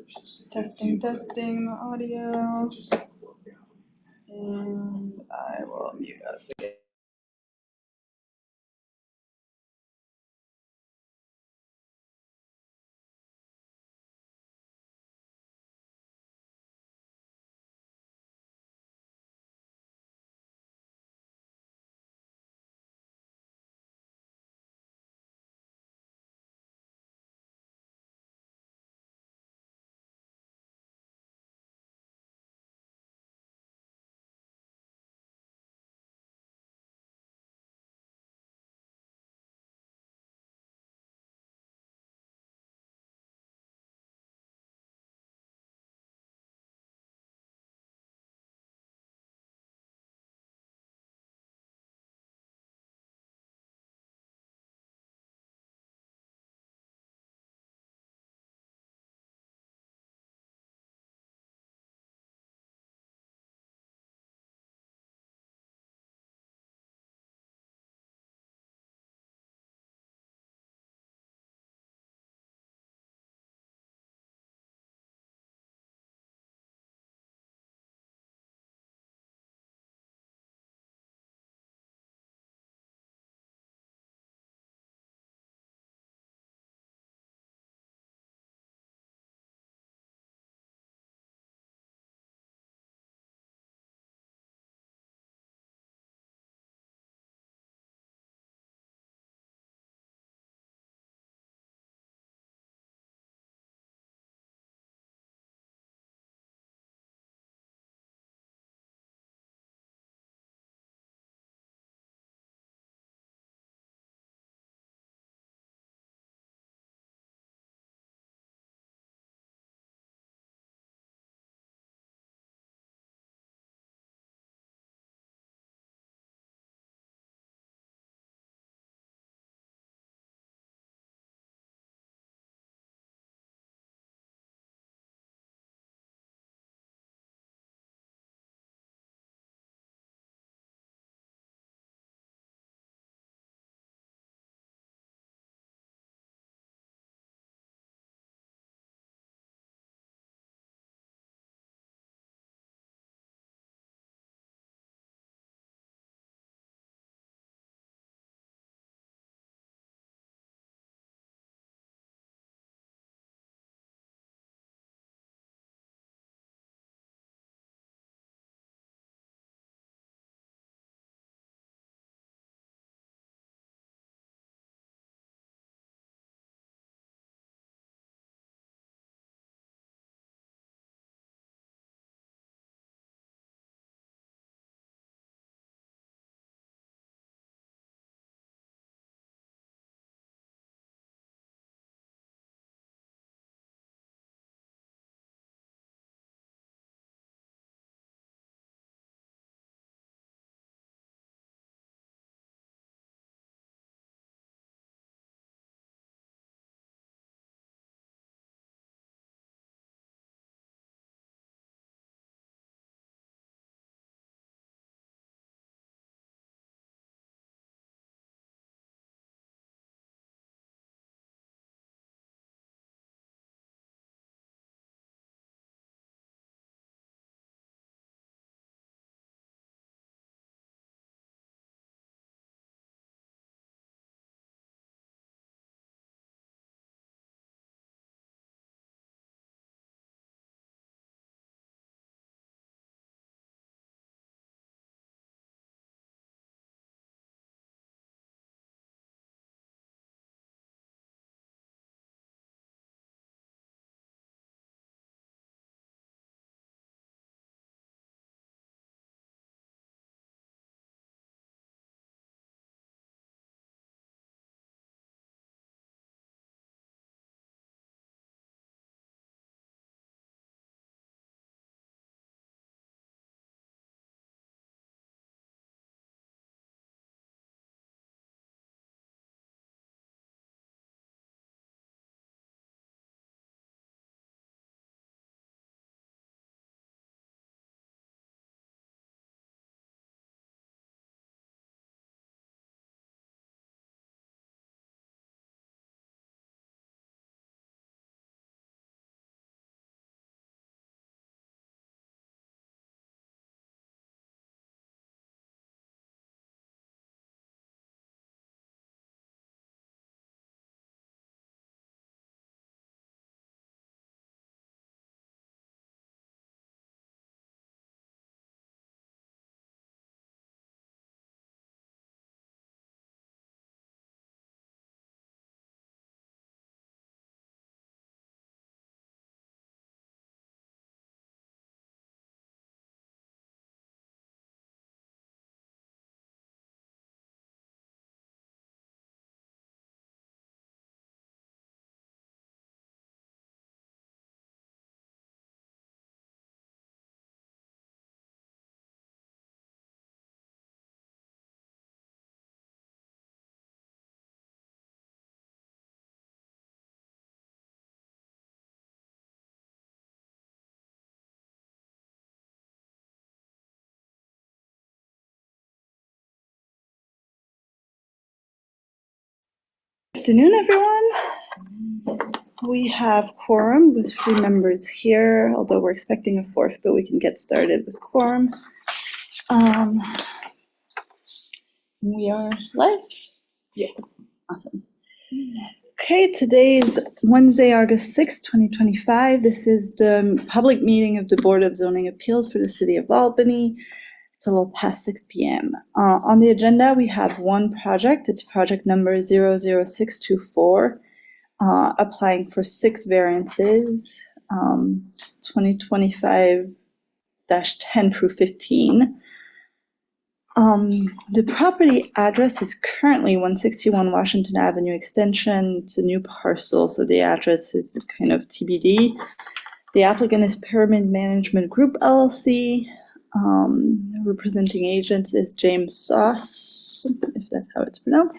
Testing, testing the audio. And I will mute us. afternoon, everyone. We have quorum with 3 members here, although we're expecting a 4th, but we can get started with quorum. We are live? Yeah. Awesome. Okay, today is Wednesday, August 6th, 2025. This is the public meeting of the Board of Zoning Appeals for the City of Albany. It's a little past 6 p.m. On the agenda, we have one project. It's project number 00624, applying for 6 variances, 2025-10 through 15. The property address is currently 161 Washington Avenue Extension. It's a new parcel, so the address is kind of TBD. The applicant is Pyramid Management Group, LLC. Representing agents is James Sauce, if that's how it's pronounced.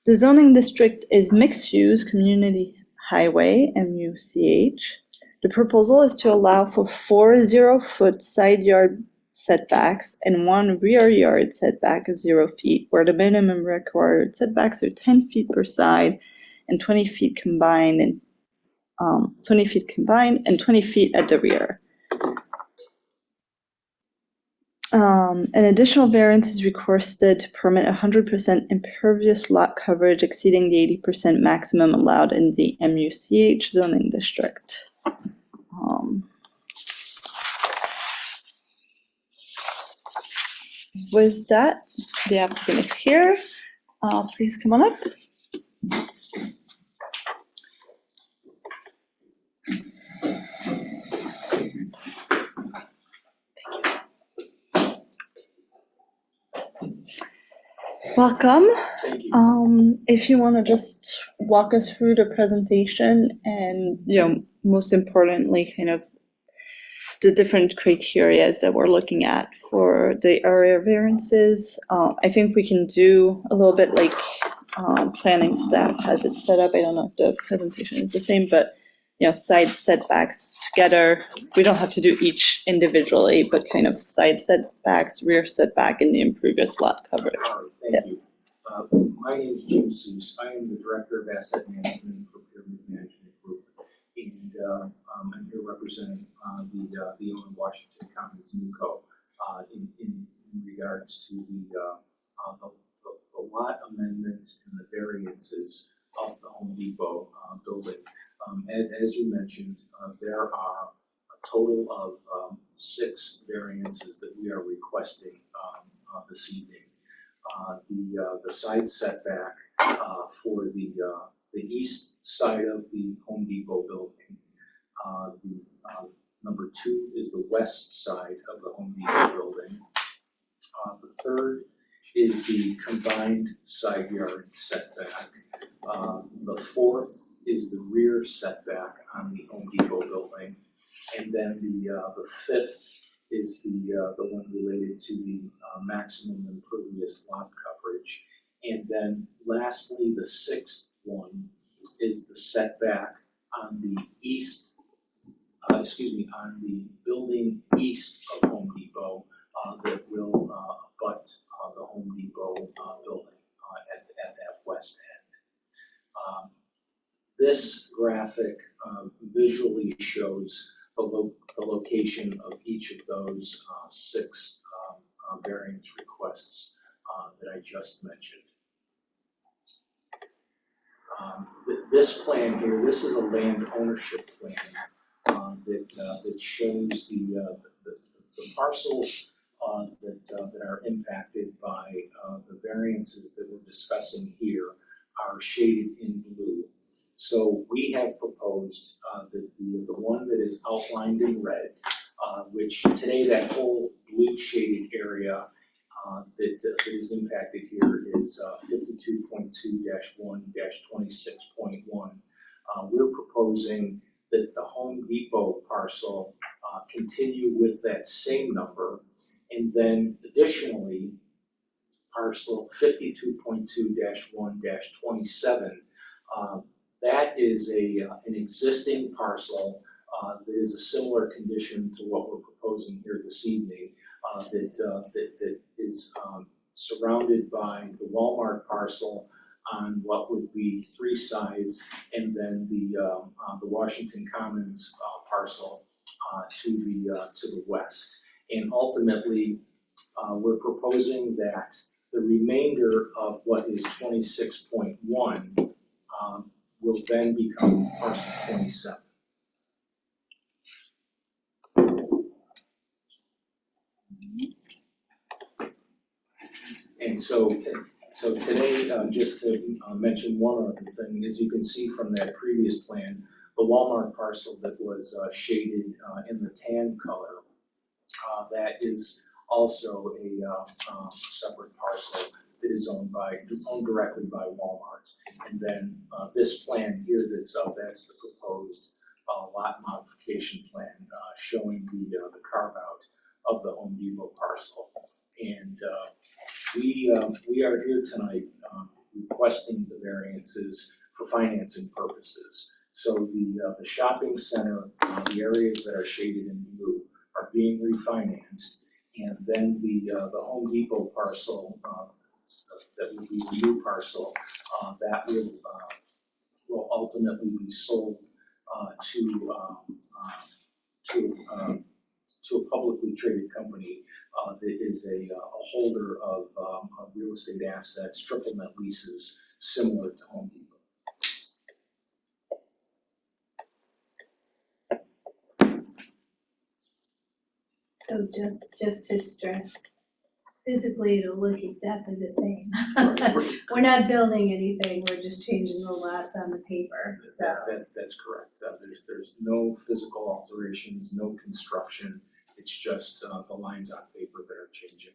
The zoning district is mixed use, community highway, MUCH. The proposal is to allow for 4 0-foot side yard setbacks and 1 rear yard setback of 0 feet, where the minimum required setbacks are 10 feet per side and 20 feet combined, and 20 feet at the rear. An additional variance is requested to permit 100% impervious lot coverage exceeding the 80% maximum allowed in the MUCH zoning district. With that, the applicant is here. Please come on up. Welcome. If you want to just walk us through the presentation and, most importantly, kind of the different criteria that we're looking at for the area variances. I think we can do a little bit like planning staff has it set up. I don't know if the presentation is the same, but side setbacks together. We don't have to do each individually, but kind of side setbacks, rear setback, and the impervious lot coverage. Thank you. My name is Jim Seuss. I am the Director of Asset Management for Pyramid Management Group, and I'm here representing the Illinois Washington County's NUCO in regards to the lot amendments and the variances of the Home Depot building. As you mentioned, there are a total of 6 variances that we are requesting this evening. The side setback for the east side of the Home Depot building. Number 2 is the west side of the Home Depot building. The third is the combined side yard setback. The 4th is the rear setback on the Home Depot building, and then the 5th is the one related to the maximum impervious lot coverage. And then lastly, the 6th one is the setback on the on the building east of Home Depot that will abut the Home Depot building at that west end. This graphic visually shows the location of each of those 6 variance requests that I just mentioned. This plan here, this is a land ownership plan that shows the parcels that are impacted by the variances that we're discussing here are shaded in blue. So we have proposed that the one that is outlined in red, which today that whole blue shaded area that is impacted here is 52.2-1-26.1. We're proposing that the Home Depot parcel continue with that same number, and then additionally, parcel 52.2-1-27. That is an existing parcel that is a similar condition to what we're proposing here this evening. That is surrounded by the Walmart parcel on what would be 3 sides, and then the Washington Commons parcel to the west. And ultimately, we're proposing that the remainder of what is 26.1 will then become parcel 27. And so today, just to mention one other thing, as you can see from that previous plan, the Walmart parcel that was shaded in the tan color, that is also a separate parcel that is owned directly by Walmart. And then this plan here that's up, that's the proposed lot modification plan showing the carve out of the Home Depot parcel. And we are here tonight requesting the variances for financing purposes. So the shopping center, the areas that are shaded in blue, are being refinanced, and then the Home Depot parcel that will be the new parcel that will ultimately be sold to a publicly traded company that is a holder of real estate assets, triple net leases, similar to Home Depot. So just to stress, physically it'll look exactly the same. We're not building anything, we're just changing the lots on the paper, so. That's correct. There's no physical alterations, no construction. It's just the lines on paper that are changing.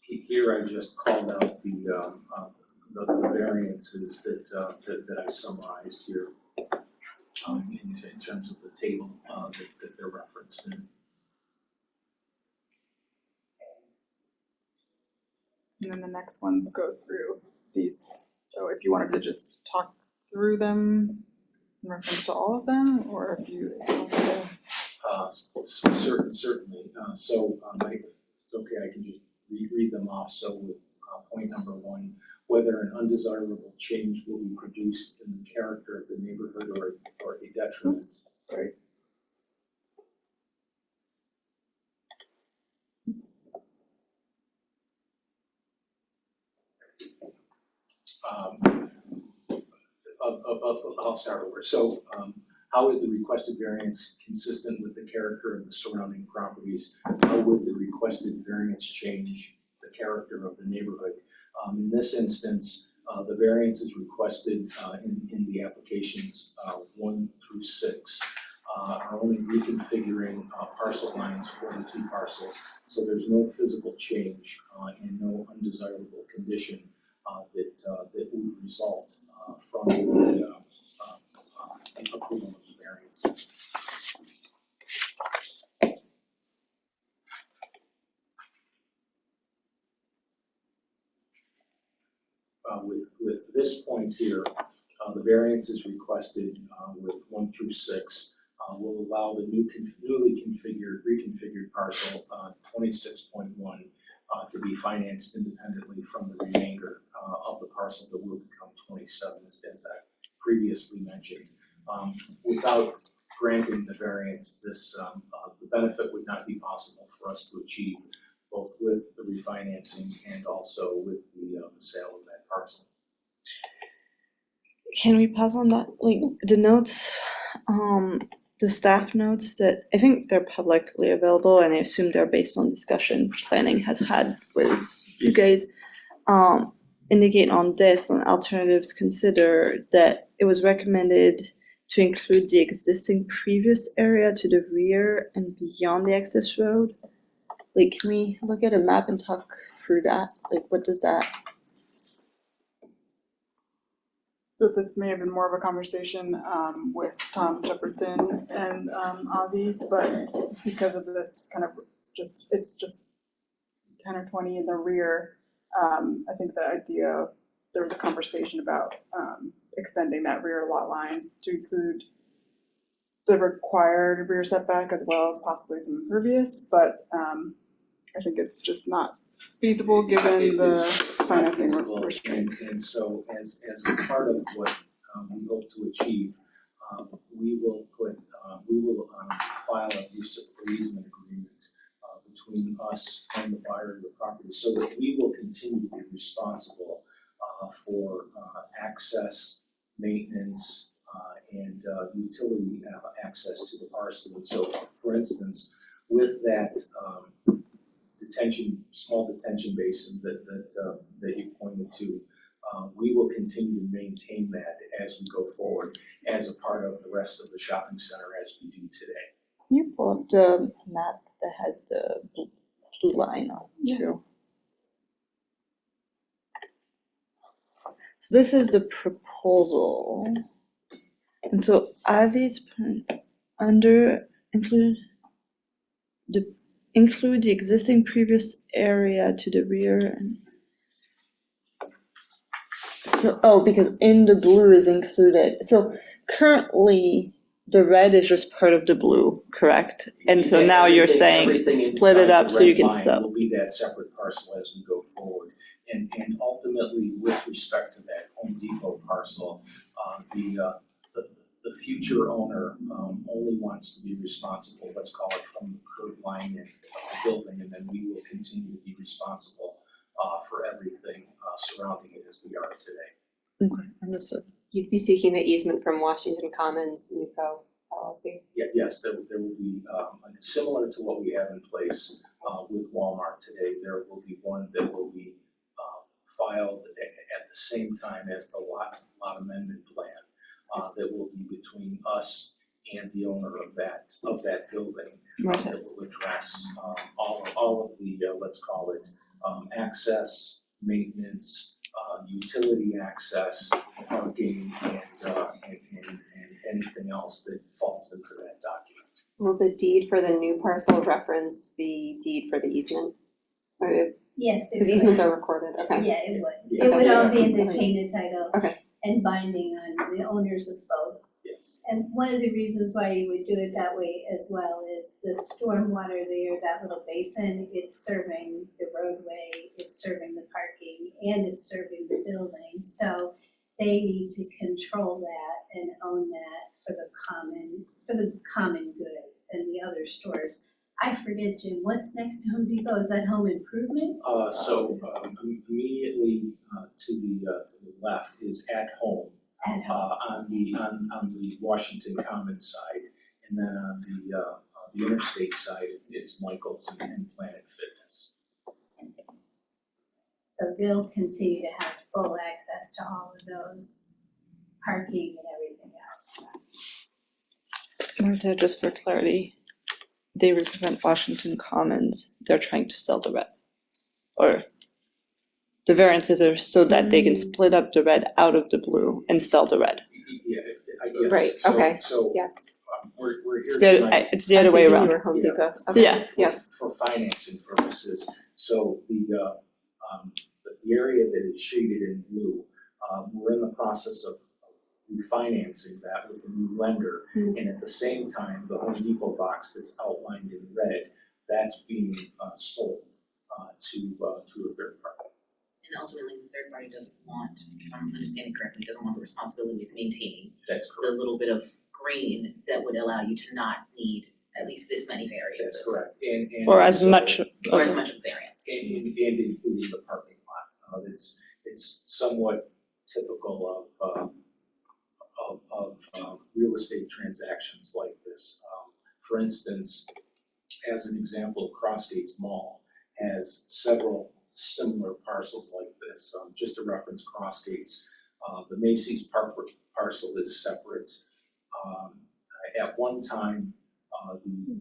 Here I just called out the variances that I summarized here in terms of the table that they're referenced in. And then the next ones go through these. So if you wanted to just talk through them in reference to all of them, or if you wanted to. Certainly. It's okay, I can just read them off. So with point number 1, whether an undesirable change will be produced in the character of the neighborhood or a detriment. Right. I'll start over. So, how is the requested variance consistent with the character of the surrounding properties? How would the requested variance change the character of the neighborhood? In this instance, the variance is requested in the applications 1 through 6. Are only reconfiguring parcel lines for the 2 parcels, so there's no physical change and no undesirable condition that would result from the approval of the variance. With this point here, the variance is requested with 1 through 6. Will allow the newly reconfigured parcel 26.1 to be financed independently from the remainder of the parcel that will become 27, as I previously mentioned. Without granting the variance, the benefit would not be possible for us to achieve, both with the refinancing and also with the sale of that parcel. Can we pause on that? Like the notes, the staff notes that I think they're publicly available, and I assume they're based on discussion planning has had with you guys. Indicate on this, on alternatives, consider that it was recommended to include the existing previous area to the rear and beyond the access road. Like, can we look at a map and talk through that? Like, what does that? So this may have been more of a conversation with Tom Shepherdson and Avi, but because of this kind of it's just 10 or 20 in the rear, I think the idea, there was a conversation about extending that rear lot line to include the required rear setback as well as possibly some impervious, but I think it's just not feasible given the financing restraints. And so as a part of what we hope to achieve, we will file a reciprocal easement agreement between us and the buyer of the property, so that we will continue to be responsible for access, maintenance, and utility access to the parcel. And so, for instance, with that small detention basin that you pointed to, we will continue to maintain that as we go forward as a part of the rest of the shopping center as we do today. Can you pull up the map that has the blue line on it too? So this is the proposal. And so Avi's under include the existing previous area to the rear. And so, because in the blue is included. So currently the red is just part of the blue, correct? And so now you're saying split it up so you can sell. Will be that separate parcel as we go forward. And ultimately, with respect to that Home Depot parcel, the future owner only wants to be responsible, let's call it from the curb line of the building, and then we will continue to be responsible for everything surrounding it as we are today. Okay, understood. You'd be seeking the easement from Washington Commons, NUCO LLC? Yes, there will be, similar to what we have in place with Walmart today, there will be one that will be filed at the same time as the lot amendment plan that will be between us and the owner of that building. Right. That will address all of the, let's call it, access, maintenance, utility access, parking, and anything else that falls into that document. Will the deed for the new parcel reference the deed for the easement? Yes. Because easements are recorded, okay. Yeah, it would. Yeah. It would all be in the chain of title. Okay. And binding on the owners of both. Yes. And one of the reasons why you would do it that way as well is the stormwater there, that little basin, it's serving the roadway, it's serving the parking, and it's serving the building. So they need to control that and own that for the common good and the other stores. I forget, Jim, what's next to Home Depot? Is that home improvement? Immediately to the left is At Home. At home. On the Washington Commons side, and then on the interstate side is Michael's and Planet Fitness. So they'll continue to have full access to all of those parking and everything else. Marta, just for clarity, they represent Washington Commons. They're trying to sell the red. Or the variances are so that they can split up the red out of the blue and sell the red. Yeah, I guess. Right, okay. So Yes. we're here tonight. It's the other way around. Or Home Yeah. Depot. Okay. Yeah. Yes. For financing purposes. So the area that is shaded in blue, we're in the process of refinancing that with a new lender. Mm-hmm. And at the same time, the Home Depot box that's outlined in red, that's being sold to a third party. And ultimately, the third party doesn't want, if I'm understanding correctly, doesn't want the responsibility of maintaining That's the correct. little bit of green that would allow you to not need at least this many variances. That's correct. And Or as so- much. Or as much of variance. And including the parking lot. It's somewhat typical of real estate transactions like this. For instance, as an example, Crossgates Mall has several similar parcels like this. Just to reference Crossgates, the Macy's parcel is separate. At one time, the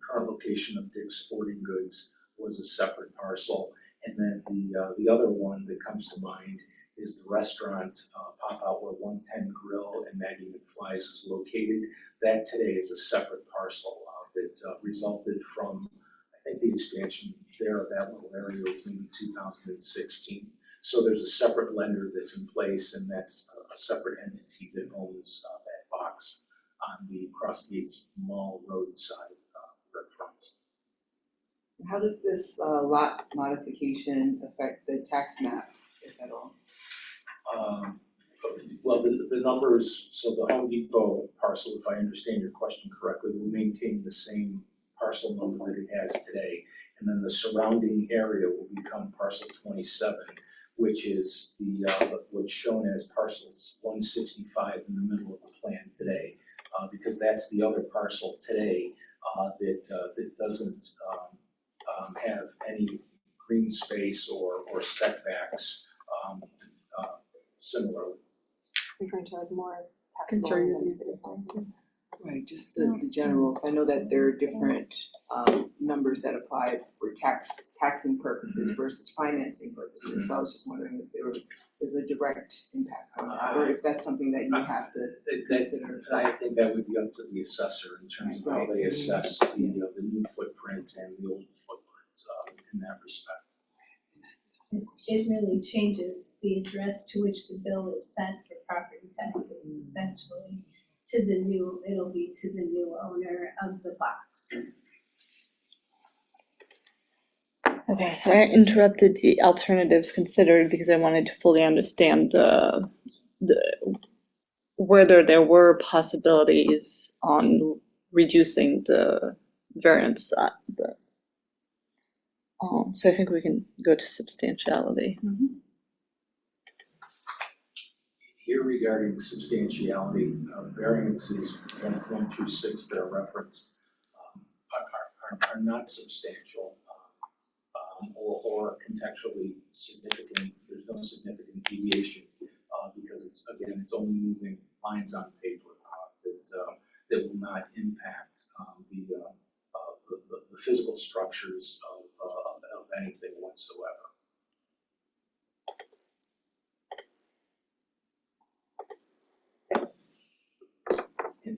current location of Dick's Sporting Goods was a separate parcel. And then the other one that comes to mind is the restaurant Pop Out where 110 Grill and Maggie McFly's is located. That today is a separate parcel that resulted from, I think, the expansion there of that little area was in 2016. So there's a separate lender that's in place, and that's a separate entity that owns that box on the Crossgates Mall Road side reference. How does this lot modification affect the tax map, if at all? Well, the numbers, so the Home Depot parcel, if I understand your question correctly, will maintain the same parcel number that it has today. And then the surrounding area will become parcel 27, which is what's shown as parcels 165 in the middle of the plan today, because that's the other parcel today that doesn't have any green space or setbacks similarly. Referring to like more Can taxable show you than these. citizen. Right, just the general, I know that there are different numbers that apply for taxing purposes versus financing purposes. So I was just wondering if there's a direct impact on that, or if that's something that you have to consider. I think that would be up to the assessor in terms of how they assess the new footprint and the old footprint in that respect. It really changes the address to which the bill is sent for property taxes, essentially, it'll be to the new owner of the box. Okay, so I interrupted the alternatives considered because I wanted to fully understand whether there were possibilities on reducing the variance. So I think we can go to substantiality. Here regarding substantiality, variances 1 through 6 that are referenced are not substantial or contextually significant. There's no significant deviation because it's only moving lines on paper that will not impact the physical structures of anything whatsoever.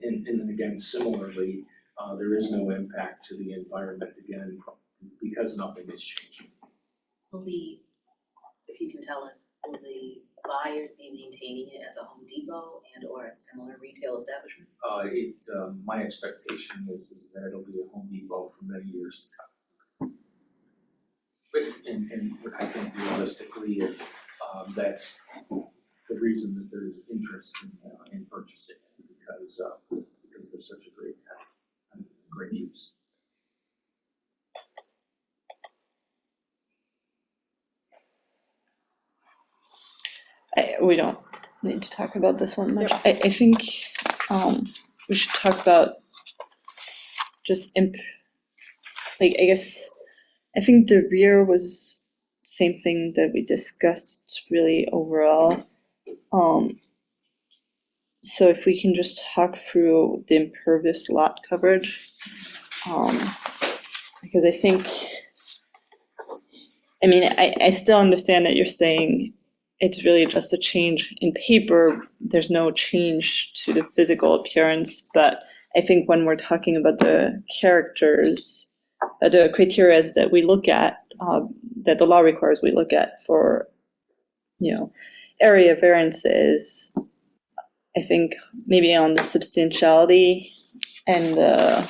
And then again, similarly, there is no impact to the environment, again, because nothing is changing. If you can tell us, will the buyers be maintaining it as a Home Depot and or a similar retail establishment? My expectation is that it'll be a Home Depot for many years to come. But, and I think realistically, that's the reason that there's interest in purchasing it, because there's such a great and great use. We don't need to talk about this one much. I think we should talk about just I guess I think the rear was same thing that we discussed really overall. So if we can just talk through the impervious lot coverage, because I think, I mean, I still understand that you're saying it's really just a change in paper. There's no change to the physical appearance, but I think when we're talking about the characters, the criteria that we look at, that the law requires we look at for, area variances, I think maybe on the substantiality and the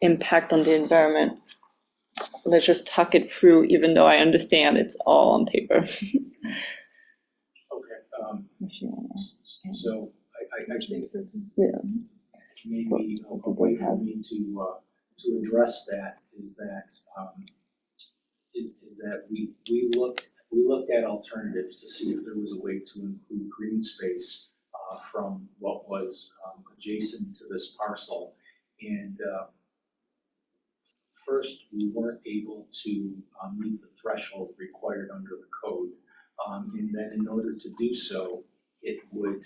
impact on the environment, let's just talk it through, even though I understand it's all on paper. So I think Yeah. maybe a way for me to address that is that we looked at alternatives to see if there was a way to include green space from what was adjacent to this parcel. And first, we weren't able to meet the threshold required under the code. And then in order to do so, it would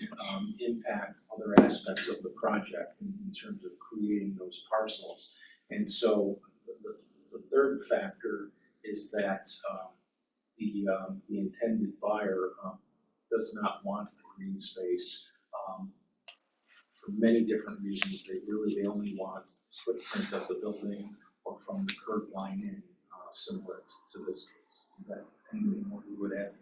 impact other aspects of the project in terms of creating those parcels. And so the third factor is that the intended buyer does not want the green space for many different reasons. They only want footprint of the building or from the curb line in, similar to this case. Is that anything more you would add?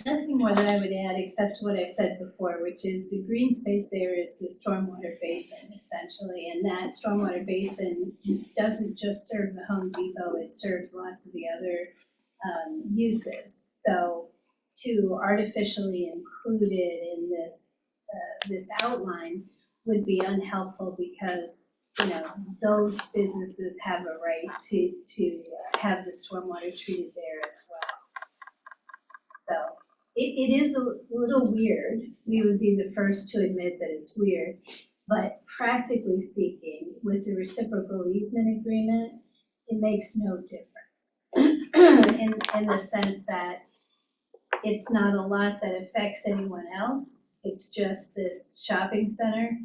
Nothing more that I would add except what I said before, which is the green space there is the stormwater basin essentially, and that stormwater basin doesn't just serve the Home Depot, it serves lots of the other uses. So to artificially include it in this outline would be unhelpful because, you know, those businesses have a right to have the stormwater treated there as well. So it is a little weird. We would be the first to admit that it's weird. But practically speaking, with the reciprocal easement agreement, it makes no difference in the sense that it's not a lot that affects anyone else. It's just this shopping center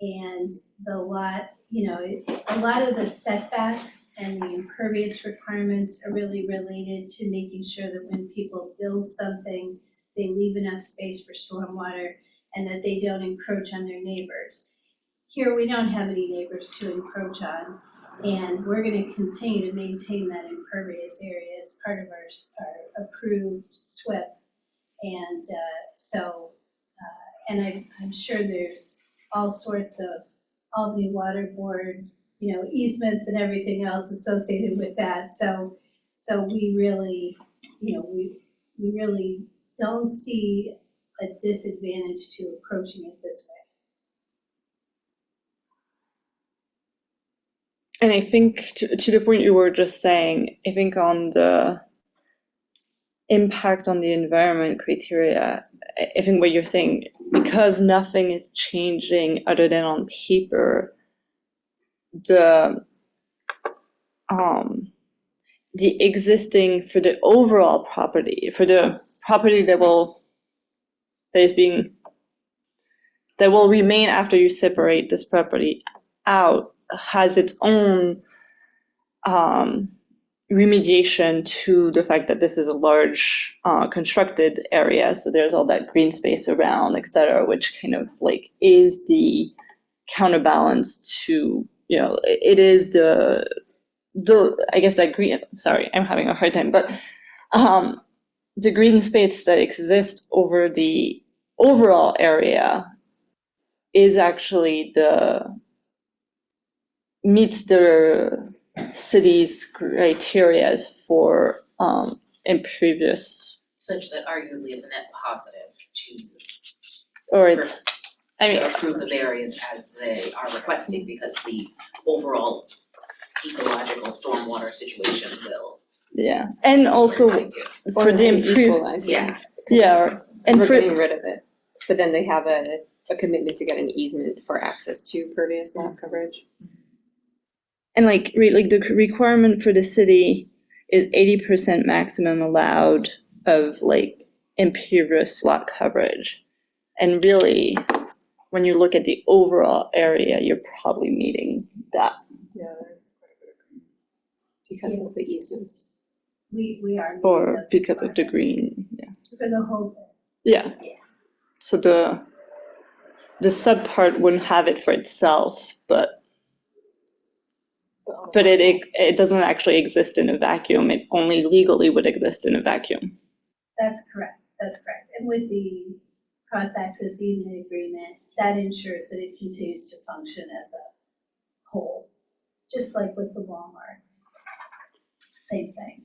and the lot, you know, a lot of the setbacks and the impervious requirements are really related to making sure that when people build something, they leave enough space for stormwater and that they don't encroach on their neighbors. Here, we don't have any neighbors to encroach on, and we're going to continue to maintain that impervious area. It's part of our approved SWIP. And and I'm sure there's all sorts of Albany Water Board, you know, easements and everything else associated with that. So we really, you know, we really don't see a disadvantage to approaching it this way. And I think to the point you were just saying, I think on the impact on the environment criteria, I think what you're saying, because nothing is changing other than on paper, the existing for the overall property, for the property that will remain after you separate this property out, has its own remediation to the fact that this is a large constructed area, so there's all that green space around, et cetera, which kind of like is the counterbalance to, you know, it is the I guess that green, sorry, I'm having a hard time, but the green space that exists over the overall area is actually meets the city's criteria for impervious, Such that arguably it's a net positive to or it's, I mean, approve the variance as they are requesting, because the overall ecological stormwater situation will. yeah, and also for the equalize. Yeah. yeah, and We're for getting rid of it, but then they have a commitment to get an easement for access to pervious lot coverage. and like the requirement for the city is 80% maximum allowed of like impervious lot coverage, and really when you look at the overall area, you're probably meeting that. Yeah, there's quite a bit of. Because of the easements. We are. Or because of the green, yeah. For the whole thing. Yeah. Yeah. So the subpart wouldn't have it for itself, but it doesn't actually exist in a vacuum. It only legally would exist in a vacuum. That's correct. That's correct. And with the cross-access easement agreement, that ensures that it continues to function as a whole, just like with the Walmart. Same thing.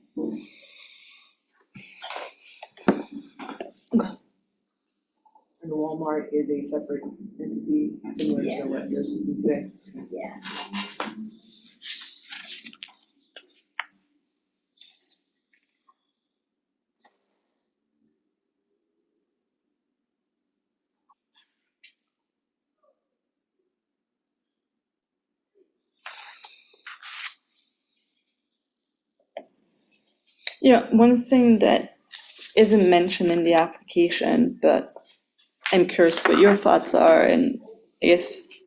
And the Walmart is a separate entity, similar to what you're seeking today. Yeah. Yeah, one thing that isn't mentioned in the application, but I'm curious what your thoughts are, and I guess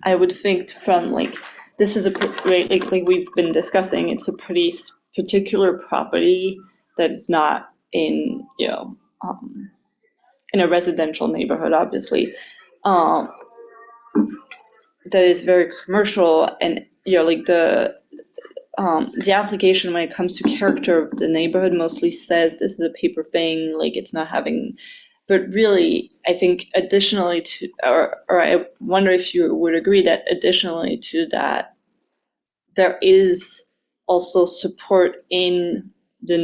I would think from like, this is right, like we've been discussing, it's a pretty particular property that is not in, you know, in a residential neighborhood, obviously, that is very commercial, and you know, like the application, when it comes to character of the neighborhood, mostly says this is a paper thing, like it's not having, but really, I think additionally to, or I wonder if you would agree that additionally to that, there is also support in the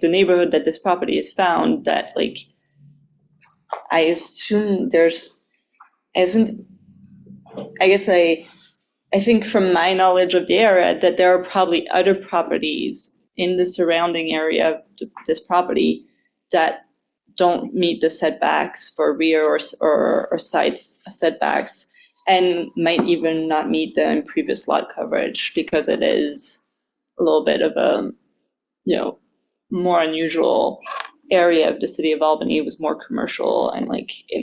the neighborhood that this property is found, that like, I assume there's, I assume, I guess I think from my knowledge of the area that there are probably other properties in the surrounding area of this property that don't meet the setbacks for rear or side setbacks, and might even not meet the previous lot coverage, because it is a little bit of a, more unusual area of the city of Albany. It was more commercial, and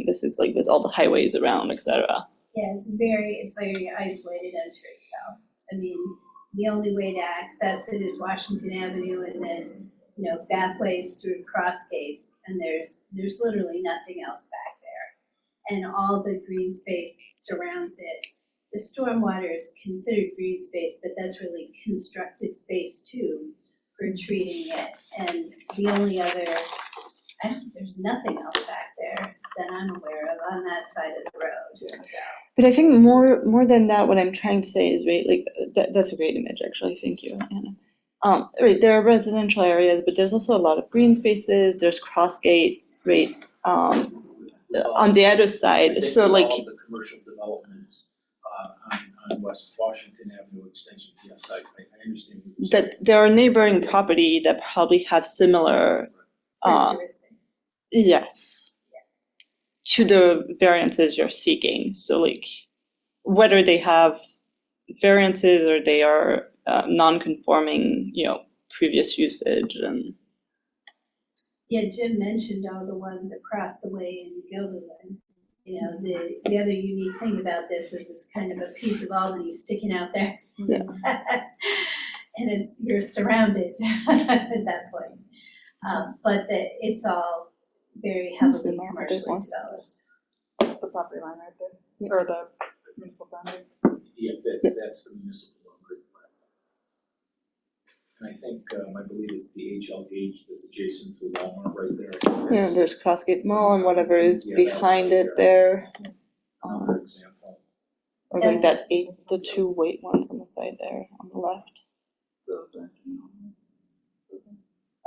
this is like there's all the highways around, etc. Yeah, it's very isolated unto itself. I mean, the only way to access it is Washington Avenue, and then, pathways through cross gates, and there's literally nothing else back there. And all the green space surrounds it. The stormwater is considered green space, but that's really constructed space too for treating it. And the only other, there's nothing else back there that I'm aware of on that side of the road. So. But I think more than that, what I'm trying to say is, right, like that's a great image, actually. Thank you, Anna. Right, there are residential areas, but there's also a lot of green spaces. There's Crossgate, right, on the other side. So like all the commercial developments on West Washington Avenue extensions, yes, I understand what you're saying. that there are neighboring property that probably have similar, yes, to the variances you're seeking. So like whether they have variances or they are non-conforming, previous usage. And yeah, Jim mentioned all the ones across the way in Gilderland. The other unique thing about this is it's kind of a piece of Albany sticking out there. Yeah. And you're surrounded at that point. But it's all very heavily commercially developed. The property line right there, or the municipal boundary. Yeah, that's the municipal boundary. And I think, I believe it's the HL gauge that's adjacent to Walmart right there. yeah, there's Crossgate Mall and whatever is behind it there. Another example. Or like the two white ones on the side there on the left.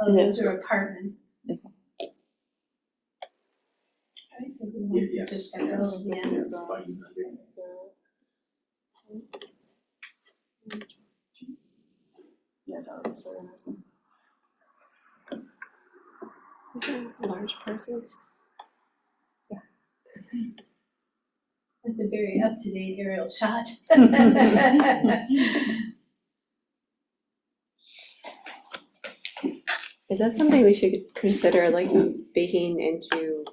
Oh, those are apartments. Mhm. Right, those are the ones that just got built, yeah. Yeah, that was so nice. These are large parcels. That's a very up-to-date aerial shot. Is that something we should consider, like baking into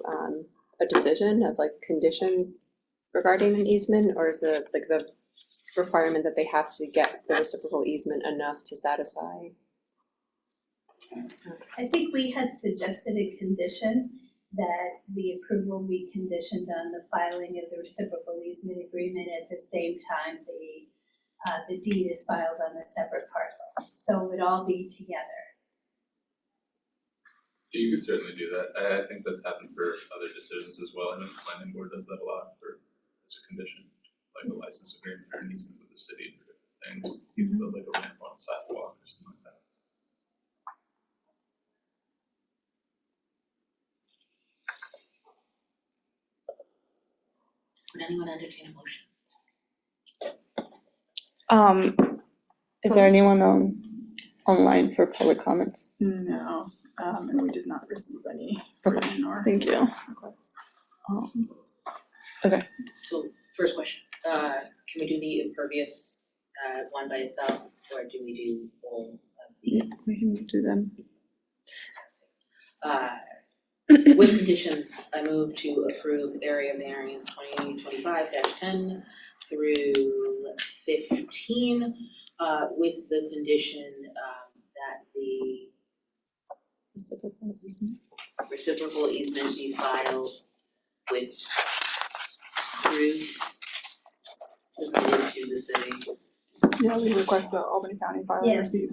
a decision of like conditions regarding an easement, or is it like the requirement that they have to get the reciprocal easement enough to satisfy? I think we had suggested a condition that the approval be conditioned on the filing of the reciprocal easement agreement at the same time the deed is filed on a separate parcel. So it would all be together. You could certainly do that. I think that's happened for other decisions as well. I know the planning board does that a lot as a condition, like a license agreement or an easement with the city for different things. You can build like a ramp on a sidewalk or something like that. Would anyone entertain a motion? Is there anyone online for public comments? No, and we did not receive any Okay, written or thank you. Okay. So first question, can we do the impervious one by itself, or do we do all of the? We can do them. With conditions, I move to approve area variance 2025-10 through 15, with the condition that the reciprocal easement be filed with proof submitted to the city Yeah, we request the Albany County file Yeah. receipt.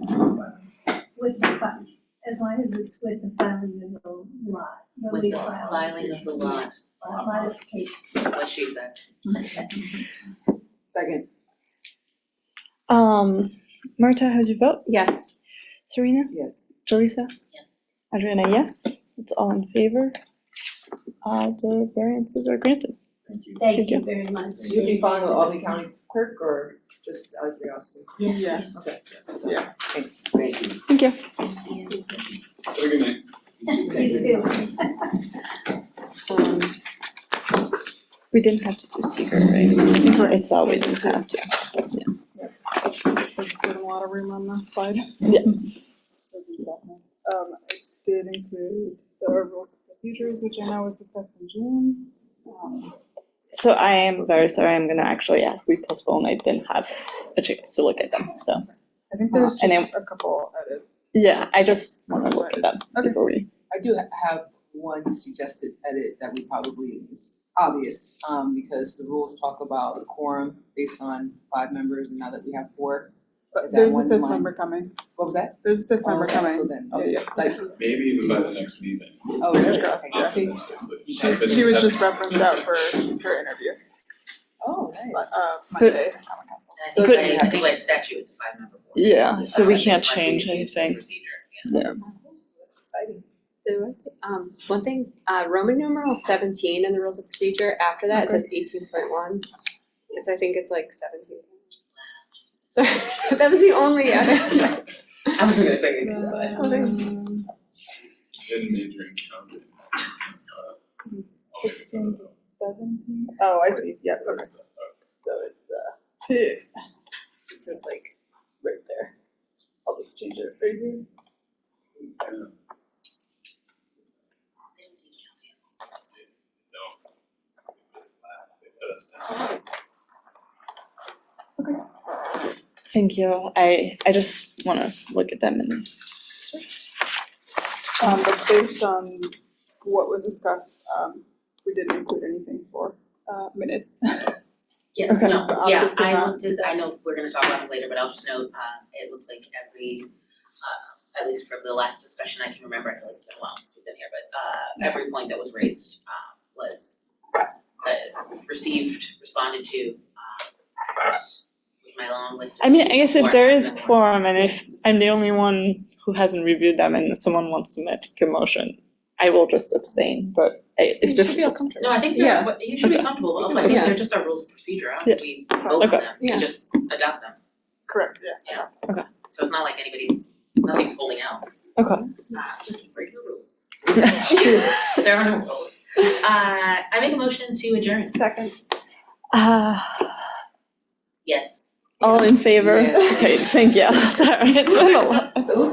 With the file, as long as it's with the filing of the lot. when With we the file filing of the lot, Modification. what she said. Second, Marta, how'd you vote? Yes. Serena? yes. Jaleesa? Yes. Adriana, yes. It's all in favor. The variances are granted. Thank you. Thank you very much. You'll be following the Albany County clerk or just out of curiosity? Yes. Okay, Yeah. thanks. Thank you. Thank you. Have a good night. You too. We didn't have to do secret, right? I saw we didn't have to. There's sort of a lot of room on the slide. Yeah. I did include the rules of procedures, which I know was discussed in June. So I am very sorry, I'm gonna actually ask we postpone, I didn't have a chance to look at them, so. I think there's and just a couple edits. Yeah, I just wanna look at them Okay. before we. I do have one suggested edit that we probably is obvious, because the rules talk about the quorum based on 5 members, and now that we have 4. But that there's a one 5th line- member coming. What was that? There's a 5th member Okay, coming. So then, Yeah, okay, yeah. like, Maybe even by the next meeting. oh, really? Yeah. Okay, Not see? significantly. She was just referenced out for her interview. Oh, nice. Monday. And But- I think by statute, it's a 5-member board. Yeah, so we Otherwise, can't it's like change we do anything. Procedure, yeah. That's exciting. There was, one thing, Roman numeral 17 in the rules of procedure, after that, it says 18.1. So I think it's like 17. So that was the only edit. I wasn't gonna say anything, but. Um, In major and counting. I'll make a 16 note to of 17. Oh, I see. Yeah, okay. that. So it's, it says like right there. I'll just change it right here. Yeah. Thank you, I just wanna look at them and. But based on what was discussed, we didn't include anything for minutes. Yes, Okay. no, yeah, Opted to I not looked do at, that. I know we're gonna talk about it later, but I'll just note, it looks like every, at least from the last discussion I can remember, I feel like it's been a while since we've been here, but, every point that was raised, was, received, responded to, with my long list of. I mean, I guess if there is quorum. quorum and if I'm the only one who hasn't reviewed them and someone wants to make a motion, I will just abstain, but if You the. should feel comfortable. No, I think Yeah. they're, you should be Okay. comfortable, also, I think Yeah. they're just our rules of procedure, I don't think we vote Okay. on them, we Yeah. just adopt them, Correct, yeah. so it's not like nothing's holding out. Okay. Just keep breaking the rules. There are no rules. I make a motion to adjourn. Second. Yes. All in favor? Yes. Okay, thank you, sorry, it's been a lot. So who's